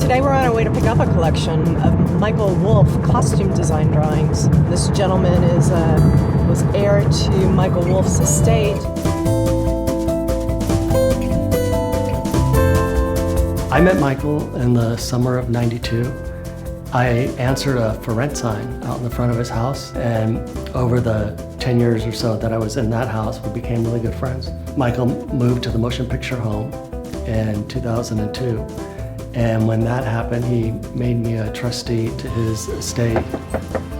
Today we're on our way to pick up a collection of Michael Woulfe costume design drawings. This gentleman was heir to Michael Woulfe's estate. I met Michael in the summer of '92. I answered a for rent sign out in the front of his house, and over the 10 years or so that I was in that house, we became really good friends. Michael moved to the motion picture home in 2002, and when that happened, he made me a trustee to his estate.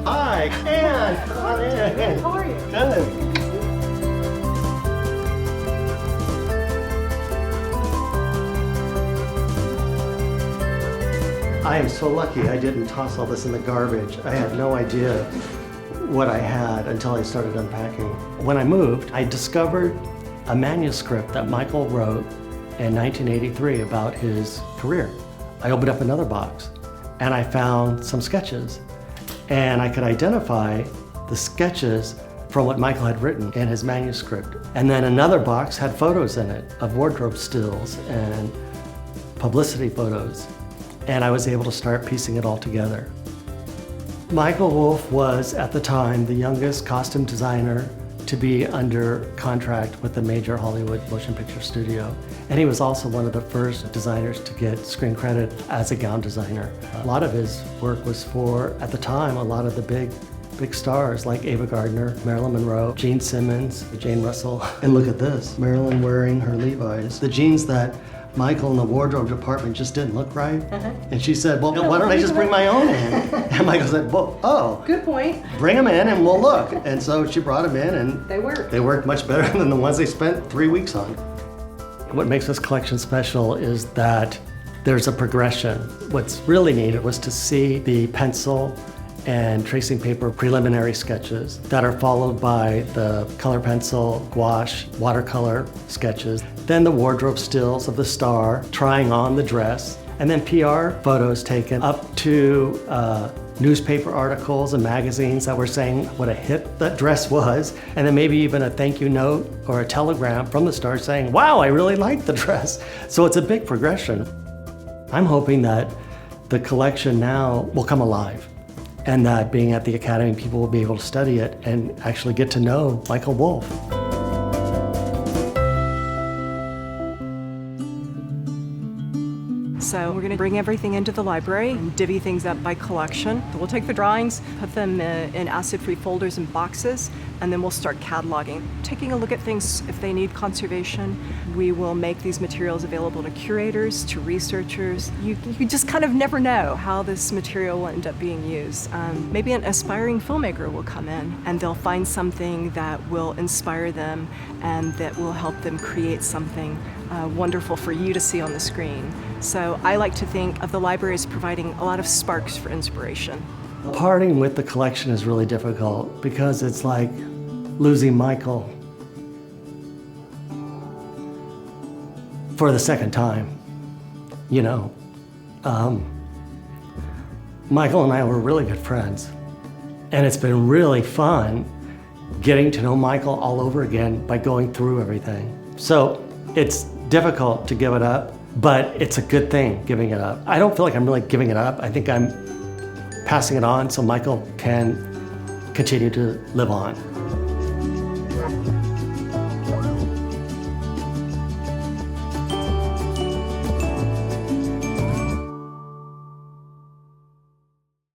Hi, Ann! Come on in. How are you? Good. I am so lucky I didn't toss all this in the garbage. I had no idea what I had until I started unpacking. When I moved, I discovered a manuscript that Michael wrote in 1983 about his career. I opened up another box and I found some sketches, and I could identify the sketches from what Michael had written in his manuscript. And then another box had photos in it of wardrobe stills and publicity photos. And I was able to start piecing it all together. Michael Woulfe was, at the time, the youngest costume designer to be under contract with a major Hollywood motion picture studio. And he was also one of the first designers to get screen credit as a gown designer. A lot of his work was for, at the time, a lot of the big stars like Ava Gardner, Marilyn Monroe, Gene Simmons, Jane Russell. And look at this, Marilyn wearing her Levi's. The jeans that Michael in the wardrobe department just didn't look right. And she said, well, why don't I just bring my own in? And Michael said, well, oh. Good point. Bring them in and we'll look. And so she brought them in, and They worked. They worked much better than the ones they spent 3 weeks on. What makes this collection special is that there's a progression. What's really neat was to see the pencil and tracing paper preliminary sketches that are followed by the color pencil, gouache, watercolor sketches, then the wardrobe stills of the star trying on the dress, and then PR photos taken up to newspaper articles and magazines that were saying what a hit that dress was, and then maybe even a thank you note or a telegram from the star saying, wow, I really like the dress. So it's a big progression. I'm hoping that the collection now will come alive, and that being at the Academy, people will be able to study it and actually get to know Michael Woulfe. So we're going to bring everything into the library and divvy things up by collection. We'll take the drawings, put them in acid-free folders and boxes, and then we'll start cataloging. Taking a look at things if they need conservation. We will make these materials available to curators, to researchers. You just kind of never know how this material will end up being used. Maybe an aspiring filmmaker will come in and they'll find something that will inspire them and that will help them create something wonderful for you to see on the screen. So I like to think of the library as providing a lot of sparks for inspiration. Parting with the collection is really difficult because it's like losing Michael for the second time, you know. Michael and I were really good friends, and it's been really fun getting to know Michael all over again by going through everything. So it's difficult to give it up, but it's a good thing giving it up. I don't feel like I'm really giving it up. I think I'm passing it on so Michael can continue to live on.